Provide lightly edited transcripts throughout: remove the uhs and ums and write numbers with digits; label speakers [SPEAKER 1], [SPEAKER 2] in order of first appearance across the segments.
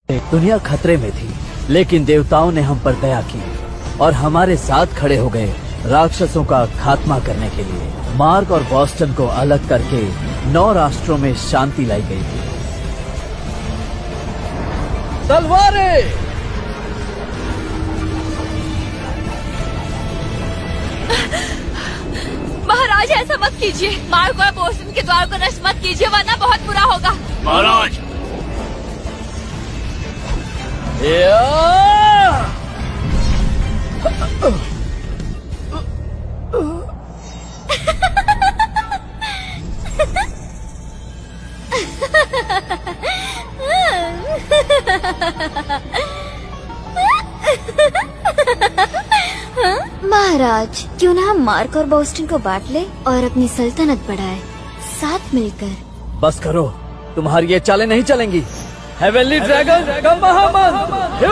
[SPEAKER 1] दुनिया खतरे में थी, लेकिन देवताओं ने हम पर दया की और हमारे साथ खड़े हो गए राक्षसों का खात्मा करने के लिए। मार्क और बॉस्टन को अलग करके 9 राष्ट्रों में शांति लाई गई थी। तलवारें!
[SPEAKER 2] महाराज ऐसा मत कीजिए। मार्क और बॉस्टन के द्वार को नष्ट मत कीजिए, वरना बहुत बुरा होगा।
[SPEAKER 3] महाराज
[SPEAKER 4] महाराज, क्यों ना हम मार्क और बॉस्टन को बांट ले और अपनी सल्तनत बढ़ाए, साथ मिलकर।
[SPEAKER 1] बस करो, तुम्हारी ये चालें नहीं चलेंगी। हेवनली ड्रैगन का महामंत्र!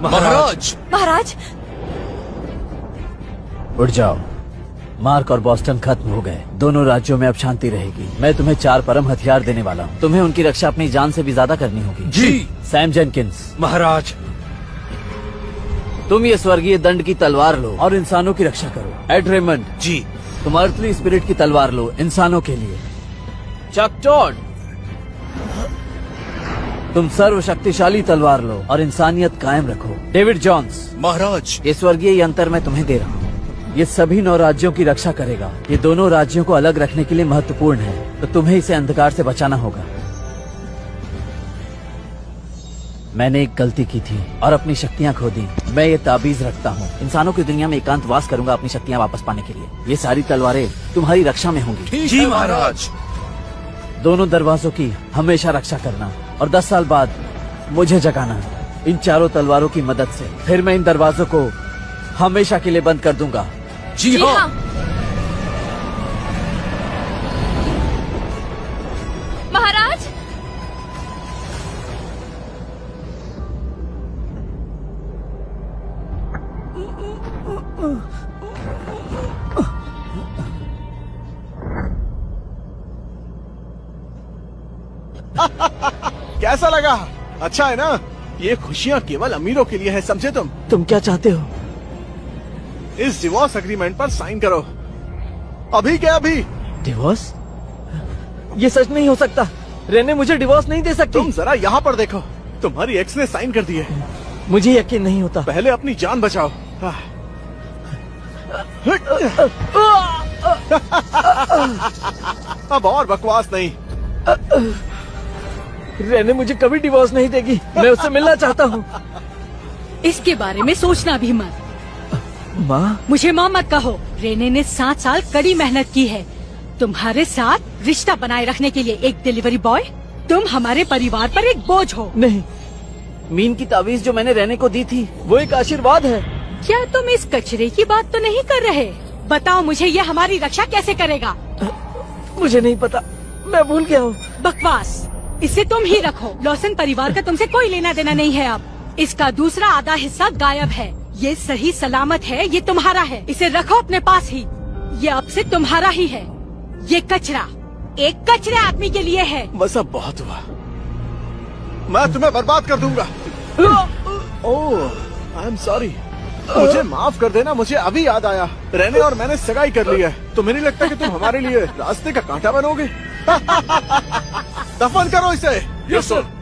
[SPEAKER 3] महाराज
[SPEAKER 2] महाराज
[SPEAKER 1] उठ जाओ। मार्क और बॉस्टन खत्म हो गए। दोनों राज्यों में अब शांति रहेगी। मैं तुम्हें 4 परम हथियार देने वाला हूँ। तुम्हें उनकी रक्षा अपनी जान से भी ज्यादा करनी होगी।
[SPEAKER 3] जी
[SPEAKER 1] सैम जेनकिंस,
[SPEAKER 3] महाराज।
[SPEAKER 1] तुम ये स्वर्गीय दंड की तलवार लो और इंसानों की रक्षा करो। एड रेमंड
[SPEAKER 3] जी,
[SPEAKER 1] तुम अर्थली स्पिरिट की तलवार लो इंसानों के लिए। चक टॉड, तुम सर्वशक्तिशाली तलवार लो और इंसानियत कायम रखो। डेविड जॉन्स,
[SPEAKER 3] महाराज।
[SPEAKER 1] ये स्वर्गीय यंत्र मैं तुम्हें दे रहा हूँ। ये सभी 9 राज्यों की रक्षा करेगा। ये दोनों राज्यों को अलग रखने के लिए महत्वपूर्ण है, तो तुम्हें इसे अंधकार से बचाना होगा। मैंने एक गलती की थी और अपनी शक्तियाँ खो दी। मैं ये ताबीज रखता हूँ। इंसानों की दुनिया में एकांतवास करूंगा अपनी शक्तियाँ वापस पाने के लिए। ये सारी तलवारें तुम्हारी रक्षा में होंगी।
[SPEAKER 3] जी महाराज।
[SPEAKER 1] दोनों दरवाजों की हमेशा रक्षा करना और 10 साल बाद मुझे जगाना इन 4 तलवारों की मदद से। फिर मैं इन दरवाजों को हमेशा के लिए बंद कर दूंगा।
[SPEAKER 3] जी हाँ।
[SPEAKER 2] महाराज
[SPEAKER 5] कैसा लगा? अच्छा है ना? ये खुशियाँ केवल अमीरों के लिए है, समझे तुम?
[SPEAKER 1] तुम क्या चाहते हो?
[SPEAKER 5] इस डिवोर्स एग्रीमेंट पर साइन करो, अभी के अभी।
[SPEAKER 1] डिवोर्स? ये सच नहीं हो सकता। रेने मुझे डिवोर्स नहीं दे सकती।
[SPEAKER 5] तुम जरा यहाँ पर देखो, तुम्हारी एक्स ने साइन कर दिए।
[SPEAKER 1] मुझे यकीन नहीं होता।
[SPEAKER 5] पहले अपनी जान बचाओ। अब और बकवास नहीं।
[SPEAKER 1] रेने मुझे कभी डिवोर्स नहीं देगी। मैं उससे मिलना चाहता हूँ।
[SPEAKER 2] इसके बारे में सोचना भी मत।
[SPEAKER 1] माँ,
[SPEAKER 2] मुझे माँ मत कहो। रेने ने 7 साल कड़ी मेहनत की है तुम्हारे साथ रिश्ता बनाए रखने के लिए। एक डिलीवरी बॉय, तुम हमारे परिवार पर एक बोझ हो।
[SPEAKER 1] नहीं, मीन की तावीज जो मैंने रेने को दी थी वो एक आशीर्वाद है।
[SPEAKER 2] क्या तुम इस कचरे की बात तो नहीं कर रहे? बताओ मुझे, ये हमारी रक्षा कैसे करेगा?
[SPEAKER 1] मुझे नहीं पता, मैं भूल गया हूँ।
[SPEAKER 2] बकवास, इसे तुम ही रखो। लॉसन परिवार का तुमसे कोई लेना देना नहीं है। अब इसका दूसरा आधा हिस्सा गायब है। ये सही सलामत है, ये तुम्हारा है। इसे रखो अपने पास ही। ये अब से तुम्हारा ही है। ये कचरा एक कचरे आदमी के लिए है।
[SPEAKER 5] बस अब बहुत हुआ, मैं तुम्हें बर्बाद कर दूंगा। ओह, आई एम सॉरी। मुझे माफ कर देना। मुझे अभी याद आया, रेने और मैंने सगाई कर ली है। तुम्हें नहीं लगता कि तुम हमारे लिए रास्ते का कांटा बनोगे? दफन करो इसे।
[SPEAKER 3] Yes sir.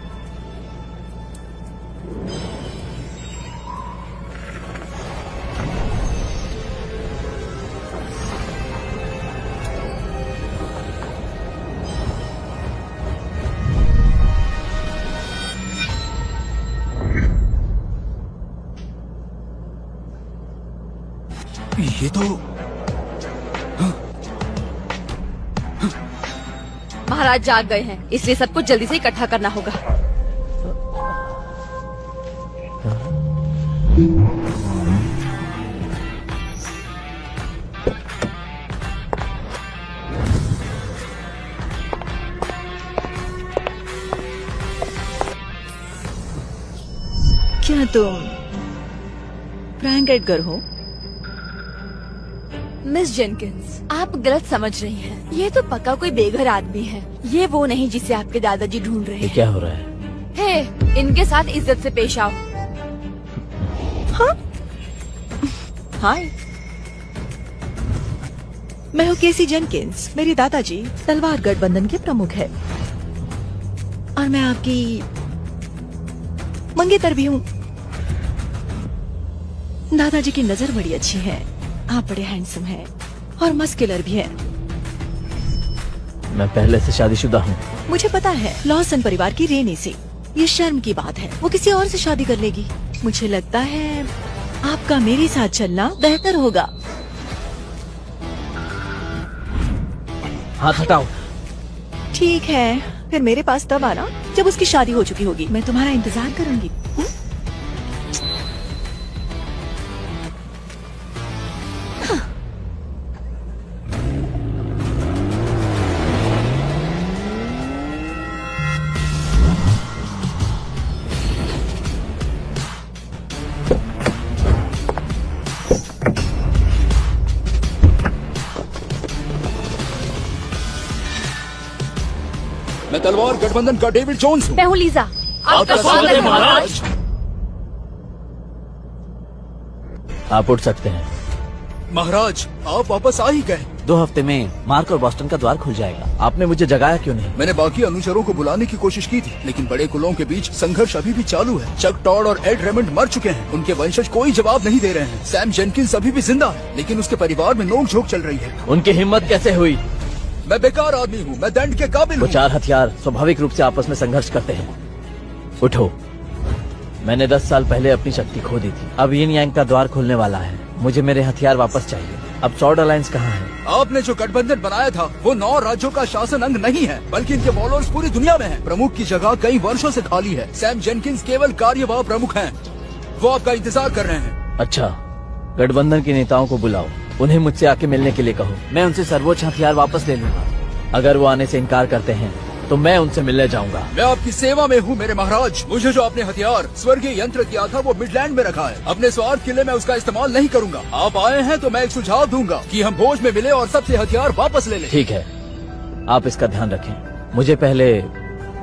[SPEAKER 3] ये तो
[SPEAKER 2] महाराज जाग गए हैं, इसलिए सब कुछ जल्दी से इकट्ठा करना होगा।
[SPEAKER 6] क्या तुम फ्रैंक एडगर हो? मिस जेनकिंस, आप गलत समझ रही हैं। ये तो पक्का कोई बेघर आदमी है। ये वो नहीं जिसे आपके दादाजी ढूंढ रहे
[SPEAKER 1] ये
[SPEAKER 6] हैं।
[SPEAKER 1] क्या हो रहा है?
[SPEAKER 6] हे, इनके साथ इज्जत से पेश आओ। हाँ? हाय,
[SPEAKER 7] मैं हूँ केसी जेनकिंस। मेरे दादाजी तलवार गठबंधन के प्रमुख है और मैं आपकी मंगेतर भी हूँ। दादाजी की नजर बड़ी अच्छी है। आप बड़े हैंडसम हैं और मस्कुलर भी हैं।
[SPEAKER 1] मैं पहले से शादीशुदा हूँ।
[SPEAKER 7] मुझे पता है, लॉसन परिवार की रेने से। ये शर्म की बात है, वो किसी और से शादी कर लेगी। मुझे लगता है आपका मेरे साथ चलना बेहतर होगा।
[SPEAKER 1] हाथ हटाओ।
[SPEAKER 7] ठीक है, फिर मेरे पास तब आना जब उसकी शादी हो चुकी होगी। मैं तुम्हारा इंतजार करूंगी।
[SPEAKER 3] मैं तलवार गठबंधन का डेविड जोन्स हूँ।
[SPEAKER 6] मैं हूँ लीजा। आपका स्वागत है महाराज।
[SPEAKER 1] आप उठ सकते हैं।
[SPEAKER 3] महाराज, आप वापस आ ही गए।
[SPEAKER 1] 2 हफ्ते में मार्क और बॉस्टन का द्वार खुल जाएगा। आपने मुझे जगाया क्यों नहीं?
[SPEAKER 3] मैंने बाकी अनुचरों को बुलाने की कोशिश की थी, लेकिन बड़े कुलों के बीच संघर्ष अभी भी चालू है। चक टॉड और एड रेमंड मर चुके हैं। उनके वंशज कोई जवाब नहीं दे रहे हैं। सैम जेनकिंस अभी भी जिंदा है, लेकिन उसके परिवार में नोक-झोंक चल रही है।
[SPEAKER 1] उनकी हिम्मत कैसे हुई?
[SPEAKER 3] मैं बेकार आदमी हूँ, मैं दंड के काबिल
[SPEAKER 1] वो
[SPEAKER 3] हूँ।
[SPEAKER 1] 4 हथियार स्वाभाविक रूप से आपस में संघर्ष करते हैं। उठो। मैंने 10 साल पहले अपनी शक्ति खो दी थी। अब यिन यांग का द्वार खुलने वाला है। मुझे मेरे हथियार वापस चाहिए। अब सॉर्ड अलायंस कहाँ है?
[SPEAKER 3] आपने जो गठबंधन बनाया था वो 9 राज्यों का शासन अंग नहीं है, बल्कि इनके फॉलोअर्स पूरी दुनिया में हैं। प्रमुख की जगह कई वर्षों से खाली है। सैम जेनकिंस केवल कार्यवाह प्रमुख हैं। वो आपका इंतजार कर रहे हैं।
[SPEAKER 1] अच्छा, गठबंधन के नेताओं को बुलाओ। उन्हें मुझसे आके मिलने के लिए कहो। मैं उनसे सर्वोच्च हथियार वापस ले लूंगा। अगर वो आने से इनकार करते हैं तो मैं उनसे मिलने जाऊंगा।
[SPEAKER 3] मैं आपकी सेवा में हूँ मेरे महाराज। मुझे जो आपने हथियार स्वर्गीय यंत्र किया था वो मिडलैंड में रखा है। अपने स्वार्थ के लिए मैं उसका इस्तेमाल नहीं करूंगा। आप आए हैं तो मैं एक सुझाव दूंगा कि हम भोज में मिले और सबसे हथियार वापस ले लें।
[SPEAKER 1] ठीक है, आप इसका ध्यान रखें। मुझे पहले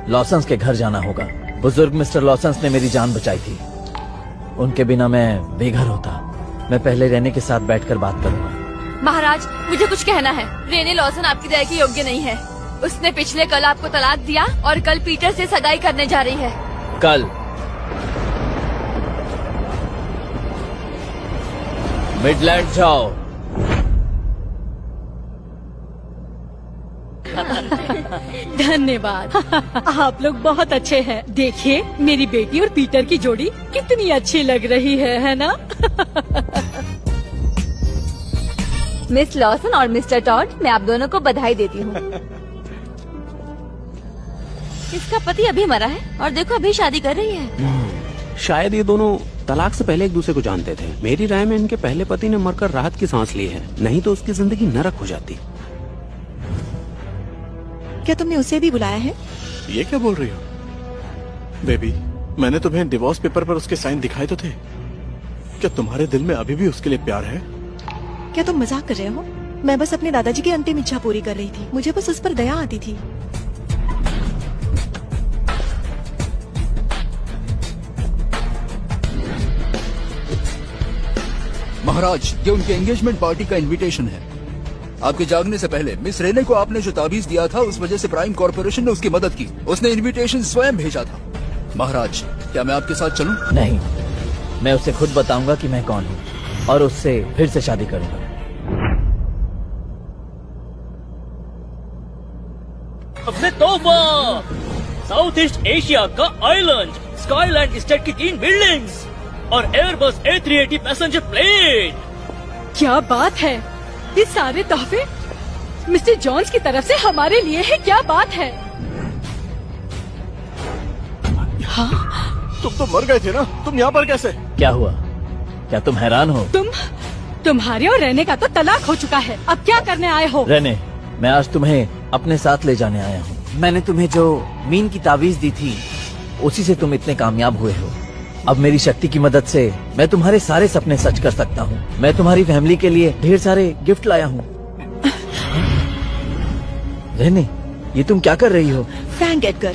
[SPEAKER 1] लॉसन्स के घर जाना होगा। बुजुर्ग मिस्टर लॉसन्स ने मेरी जान बचाई थी। उनके बिना मैं बेघर होता। मैं पहले रेने के साथ बैठकर बात करूंगा।
[SPEAKER 6] महाराज, मुझे कुछ कहना है। रेने लॉसन आपकी दया के योग्य नहीं है। उसने पिछले कल आपको तलाक दिया और कल पीटर से सगाई करने जा रही है।
[SPEAKER 1] कल? मिडलैंड जाओ।
[SPEAKER 2] धन्यवाद। आप लोग बहुत अच्छे हैं। देखिए, मेरी बेटी और पीटर की जोड़ी कितनी अच्छी लग रही है ना?
[SPEAKER 6] मिस लॉसन और मिस्टर टॉड, मैं आप दोनों को बधाई देती हूँ। इसका पति अभी मरा है और देखो अभी शादी कर रही है।
[SPEAKER 8] शायद ये दोनों तलाक से पहले एक दूसरे को जानते थे। मेरी राय में इनके पहले पति ने मरकर राहत की सांस ली है, नहीं तो उसकी जिंदगी नरक हो जाती।
[SPEAKER 7] क्या तुमने उसे भी बुलाया है?
[SPEAKER 5] ये क्या बोल रही हो बेबी? मैंने तुम्हें डिवोर्स पेपर पर उसके साइन दिखाए तो थे। क्या तुम्हारे दिल में अभी भी उसके लिए प्यार है?
[SPEAKER 7] क्या तुम मजाक कर रहे हो? मैं बस अपने दादाजी की अंतिम इच्छा पूरी कर रही थी। मुझे बस उस पर दया आती थी।
[SPEAKER 3] महाराज, ये उनके एंगेजमेंट पार्टी का इनविटेशन है। आपके जागने से पहले मिस रेने को आपने जो ताबीज दिया था उस वजह से प्राइम कॉर्पोरेशन ने उसकी मदद की। उसने इनविटेशन स्वयं भेजा था। महाराज, क्या मैं आपके साथ चलूं?
[SPEAKER 1] नहीं, मैं उसे खुद बताऊंगा कि मैं कौन हूँ और उससे फिर से शादी करूंगा।
[SPEAKER 9] अपने तोहफा साउथ ईस्ट एशिया का आइलैंड, स्काईलैंड स्टेट की 3 बिल्डिंग्स और एयरबस A380 पैसेंजर प्लेन।
[SPEAKER 2] क्या बात है! ये सारे तोहफे मिस्टर जॉन्स की तरफ से हमारे लिए है। क्या बात है!
[SPEAKER 5] तुम तो मर गए थे ना, तुम यहाँ पर कैसे?
[SPEAKER 1] क्या हुआ? क्या तुम हैरान हो?
[SPEAKER 2] तुम्हारे और रहने का तो तलाक हो चुका है। अब क्या करने आए हो?
[SPEAKER 1] रहने, मैं आज तुम्हें अपने साथ ले जाने आया हूँ। मैंने तुम्हें जो मीन की ताबीज दी थी उसी से तुम इतने कामयाब हुए हो। अब मेरी शक्ति की मदद से मैं तुम्हारे सारे सपने सच कर सकता हूँ। मैं तुम्हारी फैमिली के लिए ढेर सारे गिफ्ट लाया हूँ। रेने, ये तुम क्या कर रही हो?
[SPEAKER 7] Frank Edgar,